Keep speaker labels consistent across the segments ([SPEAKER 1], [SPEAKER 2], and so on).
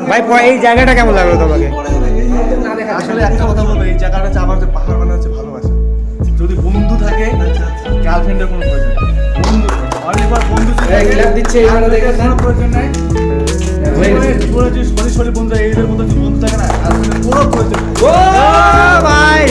[SPEAKER 1] ভাই এই জায়গাটা কেমন লাগলো তোমাকে?
[SPEAKER 2] আসলে একটা কথা বলবো, এই জায়গাটা হচ্ছে আমার পাহাড় মানে হচ্ছে ভালোবাসা। যদি বন্ধু থাকে, গার্লফ্রেন্ডের কোনো প্রয়োজন নেই। বন্ধু অনেকবার বন্ধু
[SPEAKER 1] দিচ্ছে এইবার দেখে
[SPEAKER 2] কোনো প্রয়োজন নাই। জীবনে যে শরীর বন্ধু এইদের মতো যে বন্ধু থাকে না, আসলে কোনো প্রয়োজন নেই।
[SPEAKER 1] ও ভাই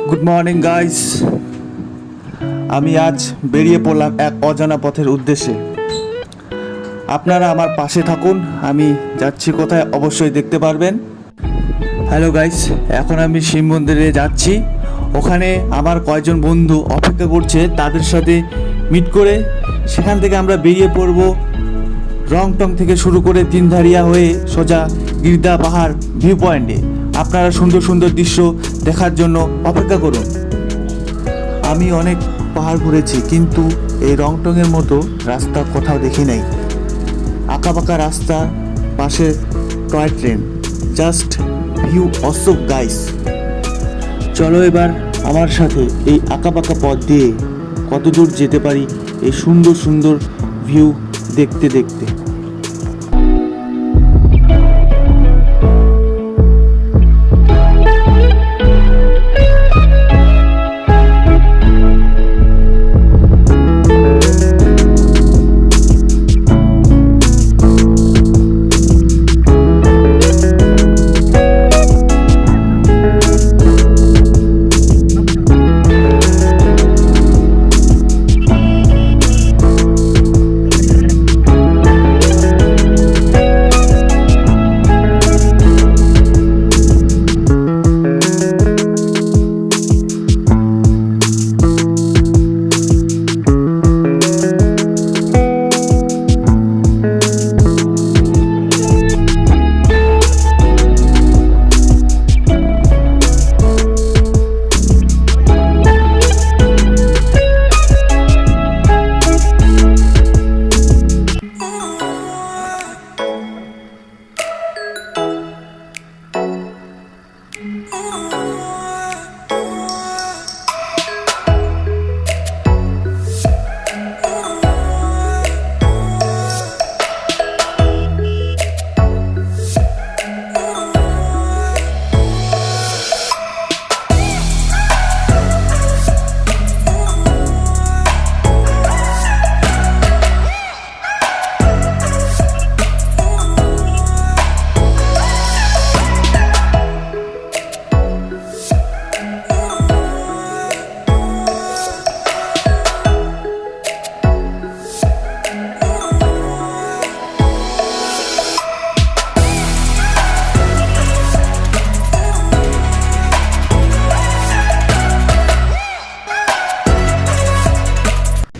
[SPEAKER 2] গুড মর্নিং গাইস, আমি আজ বেরিয়ে পড়লাম এক অজানা পথের উদ্দেশ্যে। আপনারা আমার পাশে থাকুন, আমি যাচ্ছি কোথায় অবশ্যই দেখতে পারবেন। হ্যালো গাইস, এখন আমি শিব মন্দিরে যাচ্ছি। ওখানে আমার কয়েকজন বন্ধু অপেক্ষা করছে, তাদের সাথে মিট করে সেখান থেকে আমরা বেরিয়ে পড়ব রংটং থেকে শুরু করে তিনধারিয়া হয়ে সোজা গিরদা পাহাড় ভিউ পয়েন্টে। আপনারা সুন্দর সুন্দর দৃশ্য দেখার জন্য অপেক্ষা করুন। আমি অনেক পাহাড় ঘুরেছি, কিন্তু এই রংটংয়ের মতো রাস্তা কোথাও দেখি নাই। আঁকাবাঁকা রাস্তা, পাশে টয় ট্রেন, জাস্ট ভিউ অসম গাইস। চলো এবার আমার সাথে এই আঁকাবাঁকা পথ দিয়ে কত দূর যেতে পারি এই সুন্দর সুন্দর ভিউ দেখতে দেখতে।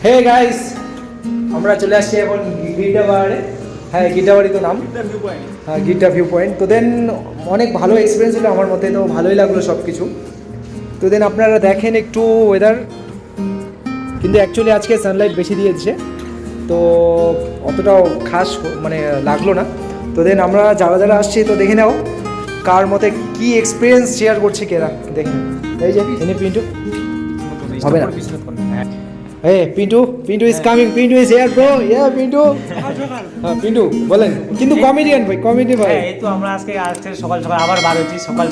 [SPEAKER 1] হে গাইস, আমরা চলে আসছি এখন গিরডা পাহাড়ে। হ্যাঁ, গিরডাবাড়ি তো নাম। হ্যাঁ, গিরডা ভিউ পয়েন্ট। তো দেন অনেক ভালো এক্সপিরিয়েন্স হলো আমার মতে, তো ভালোই লাগলো সব কিছু। তো দেন আপনারা দেখেন একটু ওয়েদার, কিন্তু অ্যাকচুয়ালি আজকে সানলাইট বেশি দিয়েছে, তো অতটাও খাস মানে লাগলো না। তো দেন আমরা যারা যারা আসছি তো দেখে নাও, কার মতে কি এক্সপিরিয়েন্স শেয়ার করছে কেরা দেখেন। এই যে এনে পিন্টু হবে না, এই Pintu is coming, Pintu is here bro, yeah Pintu. হ্যাঁ পিন্টু বলেন, কিন্তু কমেডিয়ান ভাই, কমেডি ভাই।
[SPEAKER 3] এই তো আমরা আজকে সকাল সকাল আবার বার হচ্ছি সকাল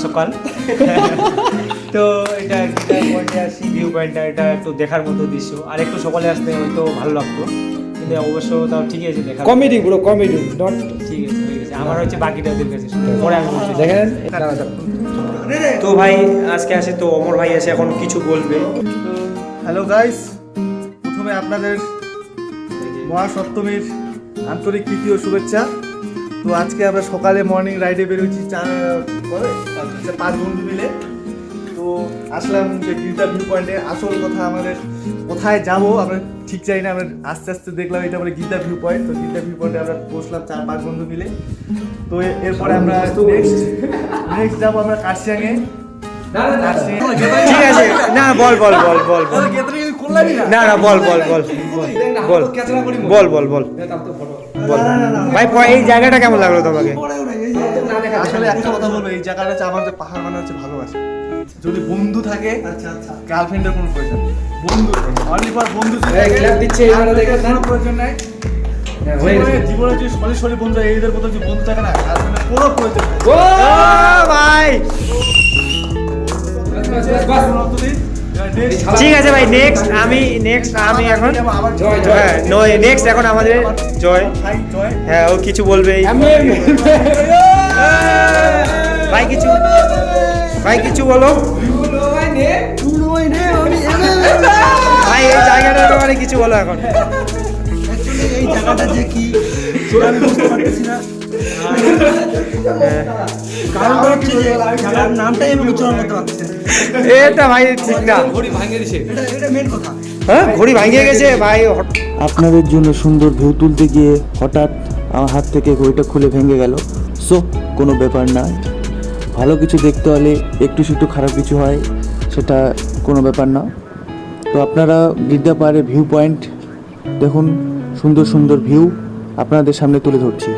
[SPEAKER 3] তো এটা পয়েন্টে আসি, ভিউ পয়েন্টটা এটা একটু দেখার মতো দৃশ্য, আর একটু সকালে আসতে হয়তো ভালো লাগতো, কিন্তু অবশ্য তাও ঠিকই আছে দেখা।
[SPEAKER 1] Comedy bro, comedy not.
[SPEAKER 3] ঠিক আছে, হয়ে গেছে। আমার হচ্ছে বাকিটা ওদের কাছে পরে আমি বলছি।
[SPEAKER 1] দেখেন
[SPEAKER 3] তো ভাই আজকে আসে তো অমর ভাই এসে এখন কিছু বলবে।
[SPEAKER 2] হ্যালো গাইস, প্রথমে আপনাদের মহাসপ্তমীর আন্তরিক প্রীতি ও শুভেচ্ছা। তো আজকে আমরা সকালে মর্নিং রাইডে বেরোচ্ছি 5 বন্ধু মিলে। তো আসলাম যে গিরিটা ভিউ পয়েন্টে। আসল কথা আমাদের কোথায় যাব আমরা ঠিক চাই না, আমরা আস্তে আস্তে দেখলাম এটা বলে গিরিটা ভিউ পয়েন্ট। তো গিরিটা ভিউ পয়েন্টে আমরা বসলাম 4-5 বন্ধু মিলে। তো এরপরে আমরা নেক্সট যাবো আমরা কার্শিয়াংয়ে।
[SPEAKER 3] ঠিক আছে, না বল না বল ভাই, এই জায়গাটা কেমন লাগলো তোমাকে?
[SPEAKER 2] আসলে একটা কথা বলবো, এই জায়গাটা হচ্ছে আমার যে পাহাড় মানে হচ্ছে ভালোবাসা। যদি বন্ধু থাকে, গার্লফ্রেন্ডের কোনো প্রয়োজন নেই, বন্ধু অনলি ফর বন্ধু কোনো প্রয়োজন নাই। জীবনে যদি সরাসরি বন্ধু, এইদের মতো যে বন্ধু থাকে না, গার্লফ্রেন্ডের কোনো প্রয়োজন নেই।
[SPEAKER 3] ও ভাই ঠিক আছে ভাই, নেক্সট আমি এখন নেক্সট এখন আমাদের জয়। হ্যাঁ, ও কিছু বলবে। ভাই কিছু বলো ভাই, এই জায়গাটার ব্যাপারে কিছু বলো এখন।
[SPEAKER 4] এই জায়গাটা যে কি আমি বুঝতে পারতেছি না, কারণ হচ্ছে যে জায়গার নামটাই আমি উচ্চারণ করতে পারতেছি না।
[SPEAKER 3] এটা ভাই ঠিক না,
[SPEAKER 4] এটা মেন কথা।
[SPEAKER 3] হ্যাঁ ঘড়ি ভাঙিয়ে গেছে ভাই।
[SPEAKER 2] আপনাদের জন্য সুন্দর ভিউ তুলতে গিয়ে হঠাৎ আমার হাত থেকে ঘড়িটা খুলে ভেঙে গেল। সো কোনো ব্যাপার না, ভালো কিছু দেখতে হলে একটু খারাপ কিছু হয়, সেটা কোনো ব্যাপার না। তো আপনারা গিরদা পাহাড়ের ভিউ পয়েন্ট দেখুন, সুন্দর ভিউ আপনাদের সামনে তুলে ধরছি।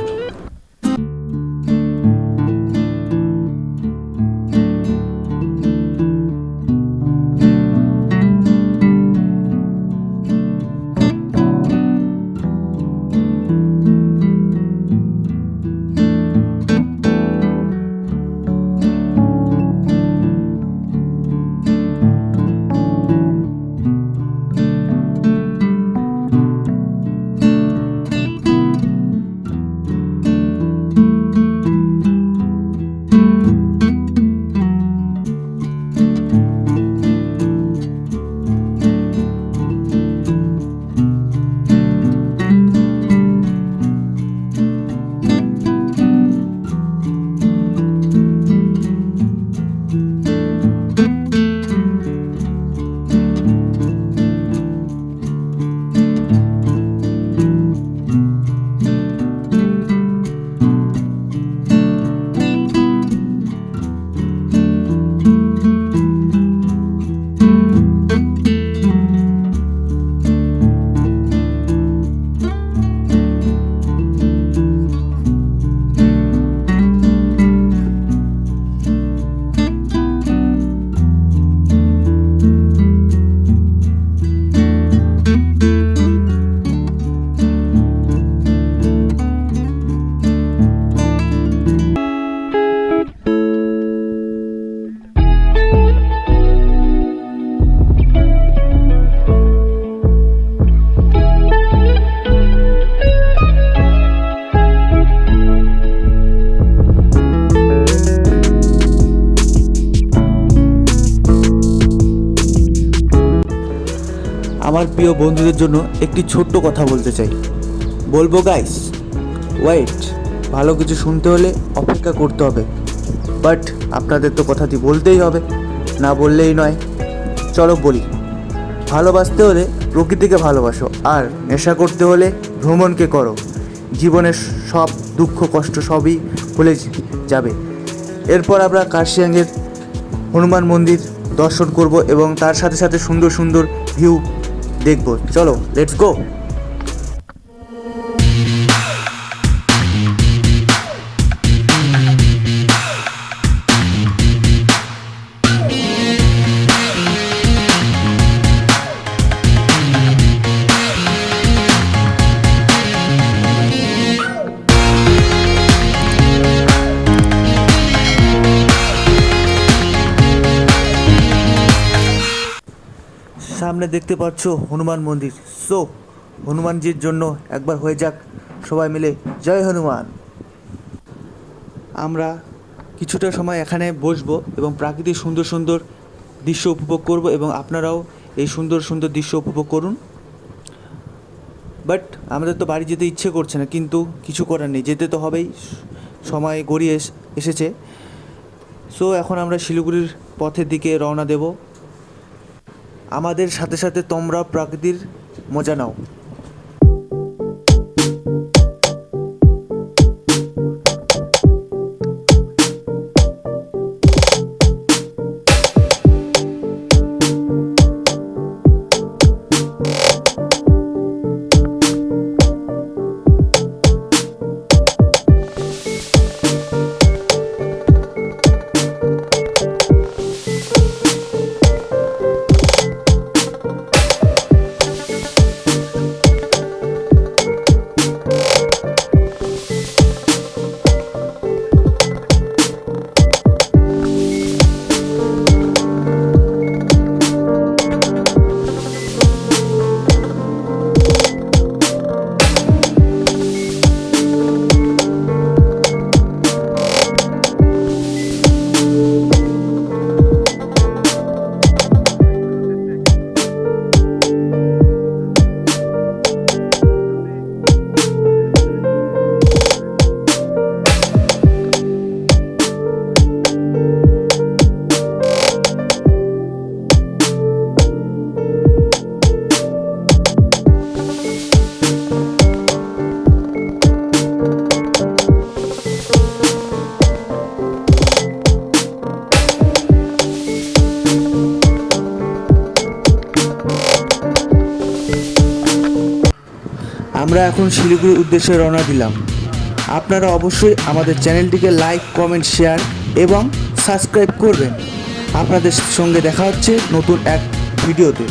[SPEAKER 2] আমার প্রিয় বন্ধুদের জন্য একটি ছোট্ট কথা বলতে চাই, বলবো গাইস, ওয়েট। ভালো কিছু শুনতে হলে অপেক্ষা করতে হবে, বাট আপনাদের তো কথাটি বলতেই হবে, না বললেই নয়। চলো বলি, ভালোবাসতে হলে প্রকৃতিকে ভালোবাসো, আর নেশা করতে হলে ভ্রমণকে করো। জীবনের সব দুঃখ কষ্ট সবই ভুলে যাবে। এরপর আমরা কার্শিয়াংয়ের হনুমান মন্দির দর্শন করব এবং তার সাথে সাথে সুন্দর ভিউ দেখব। চলো লেটস গো। সামনে দেখতে পাচ্ছ হনুমান মন্দির। সো হনুমানজির জন্য একবার হয়ে যাক সবাই মিলে জয় হনুমান। আমরা কিছুটা সময় এখানে বসবো এবং প্রাকৃতিক সুন্দর সুন্দর দৃশ্য উপভোগ করব এবং আপনারাও এই সুন্দর সুন্দর দৃশ্য উপভোগ করুন। বাট আমাদের তো বাড়ি যেতে ইচ্ছে করছে না, কিন্তু কিছু করার নেই, যেতে তো হবেই, সময় গড়িয়ে এসেছে। সো এখন আমরা শিলিগুড়ির পথের দিকে রওনা দেব। আমাদের সাথে সাথে তোমরা প্রকৃতির মজা নাও। আমরা এখন শিলিগুড়ির উদ্দেশ্যে রওনা দিলাম। আপনারা অবশ্যই আমাদের চ্যানেলটিকে লাইক, কমেন্ট, শেয়ার এবং সাবস্ক্রাইব করবেন। আপনাদের সঙ্গে দেখা হচ্ছে নতুন এক ভিডিওতে।